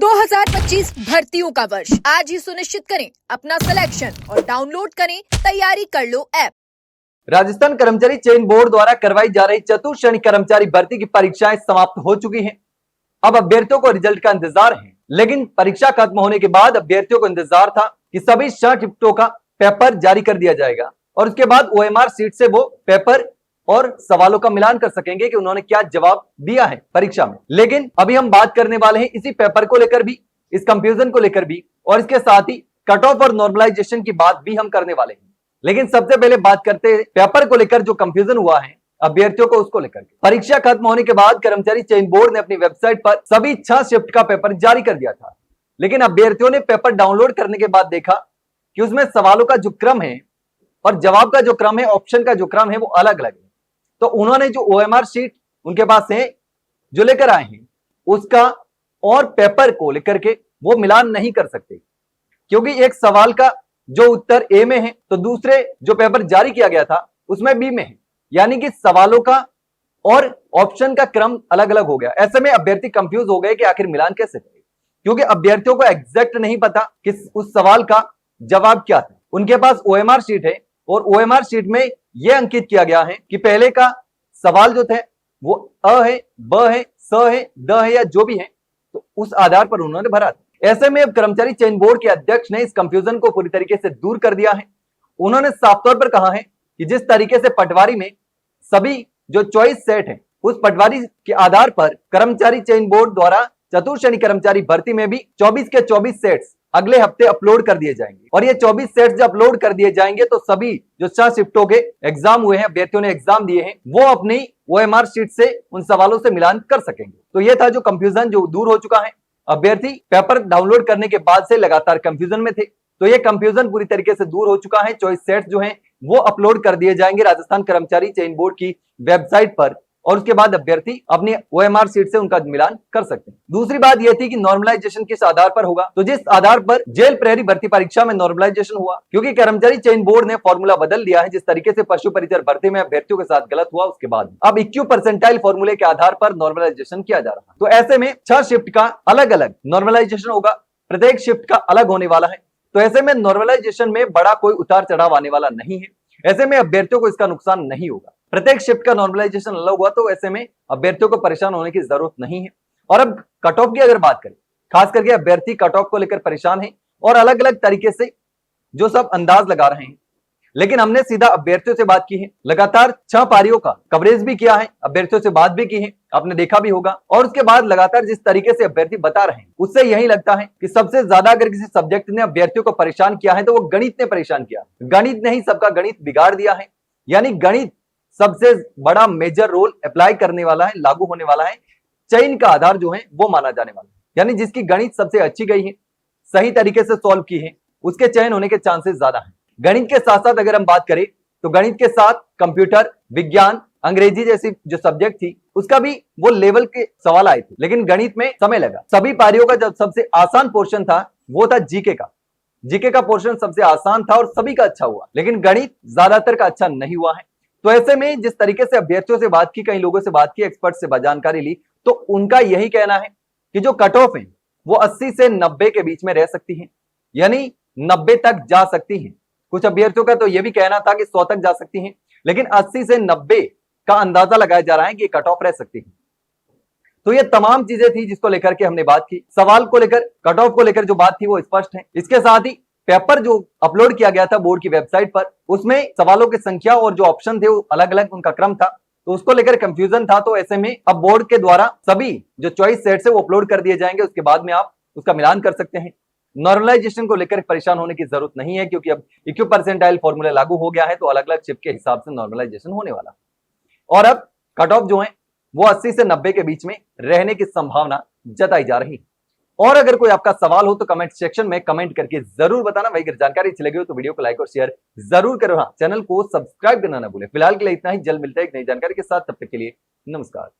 2025 भर्तियों का वर्ष आज ही सुनिश्चित करें अपना सिलेक्शन और डाउनलोड करें तैयारी कर लो ऐप। राजस्थान कर्मचारी चयन बोर्ड द्वारा करवाई जा रही चतुर्थ श्रेणी कर्मचारी भर्ती की परीक्षाएं समाप्त हो चुकी हैं। अब अभ्यर्थियों को रिजल्ट का इंतजार है, लेकिन परीक्षा खत्म होने के बाद अभ्यर्थियों को इंतजार था कि सभी 6 शिफ्टों का पेपर जारी कर दिया जाएगा और उसके बाद ओएमआर सीट से वो पेपर और सवालों का मिलान कर सकेंगे कि उन्होंने क्या जवाब दिया है परीक्षा में। लेकिन अभी हम बात करने वाले हैं इसी पेपर को लेकर भी, इस कंफ्यूजन को लेकर भी, और इसके साथ ही कट ऑफ और नॉर्मलाइजेशन की बात भी हम करने वाले हैं। लेकिन सबसे पहले बात करते हैं पेपर को लेकर जो कंफ्यूजन हुआ है अभ्यर्थियों को, उसको लेकर। परीक्षा खत्म होने के बाद कर्मचारी चयन बोर्ड ने अपनी वेबसाइट पर सभी 6 शिफ्ट का पेपर जारी कर दिया था, लेकिन अभ्यर्थियों ने पेपर डाउनलोड करने के बाद देखा कि उसमें सवालों का जो क्रम है और जवाब का जो क्रम है, ऑप्शन का जो क्रम है, वो अलग अलग है। तो उन्होंने जो ओएमआर शीट उनके पास है जो लेकर आए हैं, उसका और पेपर को लेकर के वो मिलान नहीं कर सकते, क्योंकि एक सवाल का जो उत्तर ए में है तो दूसरे जो पेपर जारी किया गया था उसमें बी में है, यानी कि सवालों का और ऑप्शन का क्रम अलग अलग हो गया। ऐसे में अभ्यर्थी कंफ्यूज हो गए कि आखिर मिलान कैसे करें, क्योंकि अभ्यर्थियों को एग्जैक्ट नहीं पता कि उस सवाल का जवाब क्या था। उनके पास ओएमआर शीट है और ओएमआर शीट में यह अंकित किया गया है कि पहले का सवाल जो थे वो अ है, ब है, स है, द है या जो भी है, तो उस आधार पर उन्होंने भरा था। ऐसे में अब कर्मचारी चयन बोर्ड के अध्यक्ष ने इस कंफ्यूजन को पूरी तरीके से दूर कर दिया है। उन्होंने साफ तौर पर कहा है कि जिस तरीके से पटवारी में सभी जो चॉइस सेट है, उस पटवारी के आधार पर कर्मचारी चयन बोर्ड द्वारा चतुर्थ श्रेणी कर्मचारी भर्ती में भी 24 के 24 सेट्स अगले हफ्ते अपलोड कर दिए जाएंगे। और ये 24 सेट्स जब अपलोड कर दिए जाएंगे तो सभी जो 6 शिफ्टों के एग्जाम हुए हैं, अभ्यर्थियों ने एग्जाम दिए हैं, वो अपनी ओएमआर शीट से उन सवालों से मिलान कर सकेंगे। तो ये था जो कंफ्यूजन जो दूर हो चुका है। अभ्यर्थी पेपर डाउनलोड करने के बाद से लगातार कंफ्यूजन में थे, तो ये कंफ्यूजन पूरी तरीके से दूर हो चुका है। चॉइस सेट्स जो है वो अपलोड कर दिए जाएंगे राजस्थान कर्मचारी चयन बोर्ड की वेबसाइट पर, और उसके बाद अभ्यर्थी अपनी ओएमआर सीट से उनका मिलान कर सकते हैं। दूसरी बात यह थी कि नॉर्मलाइजेशन किस आधार पर होगा, तो जिस आधार पर जेल प्रहरी भर्ती परीक्षा में नॉर्मलाइजेशन हुआ, क्योंकि कर्मचारी चयन बोर्ड ने फॉर्मूला बदल दिया है। जिस तरीके से पशु परिचर भर्ती में अभ्यर्थियों के साथ गलत हुआ, उसके बाद अब इक्यू परसेंटाइल फॉर्मूले के आधार पर नॉर्मलाइजेशन किया जा रहा है। तो ऐसे में 6 शिफ्ट का अलग अलग नॉर्मलाइजेशन होगा, प्रत्येक शिफ्ट का अलग होने वाला है। तो ऐसे में नॉर्मलाइजेशन में बड़ा कोई उतार चढ़ाव आने वाला नहीं है। ऐसे में अभ्यर्थियों को इसका नुकसान नहीं होगा। प्रत्येक शिफ्ट का नॉर्मलाइजेशन अलग हुआ तो ऐसे में अभ्यर्थियों को परेशान होने की जरूरत नहीं है। और अब कट ऑफ की अगर बात करें, खास करके अभ्यर्थी कट ऑफ को लेकर परेशान है और अलग अलग तरीके से जो सब अंदाज लगा रहे हैं, लेकिन हमने सीधा अभ्यर्थियों से बात की है। लगातार 6 पारियों का कवरेज भी किया है, अभ्यर्थियों से बात भी की है, आपने देखा भी होगा। और उसके बाद लगातार जिस तरीके से अभ्यर्थी बता रहे हैं, उससे यही लगता है कि सबसे ज्यादा अगर किसी सब्जेक्ट ने अभ्यर्थियों को परेशान किया है तो वो गणित ने परेशान किया। गणित ने ही सबका गणित बिगाड़ दिया है, यानी गणित सबसे बड़ा मेजर रोल अप्लाई करने वाला है, लागू होने वाला है। चयन का आधार जो है वो माना जाने वाला है, यानी जिसकी गणित सबसे अच्छी गई है, सही तरीके से सॉल्व की है, उसके चयन होने के चांसेस ज्यादा हैं। गणित के साथ साथ अगर हम बात करें तो गणित के साथ कंप्यूटर, विज्ञान, अंग्रेजी जैसी जो सब्जेक्ट थी उसका भी वो लेवल के सवाल आए थे, लेकिन गणित में समय लगा। सभी पारियों का जब सबसे आसान पोर्शन था वो था जीके का। जीके का पोर्शन सबसे आसान था और सभी का अच्छा हुआ, लेकिन गणित ज्यादातर का अच्छा नहीं हुआ है। तो ऐसे में जिस तरीके से अभ्यर्थियों से बात की, कई लोगों से बात की, एक्सपर्ट से जानकारी ली, तो उनका यही कहना है कि जो कट ऑफ है वो 80 से 90 के बीच में रह सकती है, यानी 90 तक जा सकती है। कुछ अभ्यर्थियों का तो यह भी कहना था कि 100 तक जा सकती हैं, लेकिन 80 से 90 का अंदाजा लगाया जा रहा है कि कट ऑफ रह सकती है। तो ये तमाम चीजें थी जिसको लेकर के हमने बात की। सवाल को लेकर, कट ऑफ को लेकर जो बात थी वो स्पष्ट है। इसके साथ ही पेपर जो अपलोड किया गया था बोर्ड की वेबसाइट पर, उसमें सवालों की संख्या और जो ऑप्शन थे वो अलग अलग उनका क्रम था, तो उसको लेकर कंफ्यूजन था। तो ऐसे में अब बोर्ड के द्वारा सभी जो चॉइस सेट्स है वो अपलोड कर दिए जाएंगे, उसके बाद में आप उसका मिलान कर सकते हैं। नॉर्मलाइजेशन को लेकर परेशान होने की जरूरत नहीं है, क्योंकि अब इक्यू परसेंटाइल फॉर्मूला लागू हो गया है, तो अलग अलग शिफ्ट के हिसाब से नॉर्मलाइजेशन होने वाला। और अब कट ऑफ जो है वो 80 से 90 के बीच में रहने की संभावना जताई जा रही है। और अगर कोई आपका सवाल हो तो कमेंट सेक्शन में कमेंट करके जरूर बताना। वही अगर जानकारी अच्छी लगी हो तो वीडियो को लाइक और शेयर जरूर करो। हाँ, चैनल को सब्सक्राइब करना ना भूलें। फिलहाल के लिए इतना ही, जल्द मिलता है एक नई जानकारी के साथ, तब तक के लिए नमस्कार।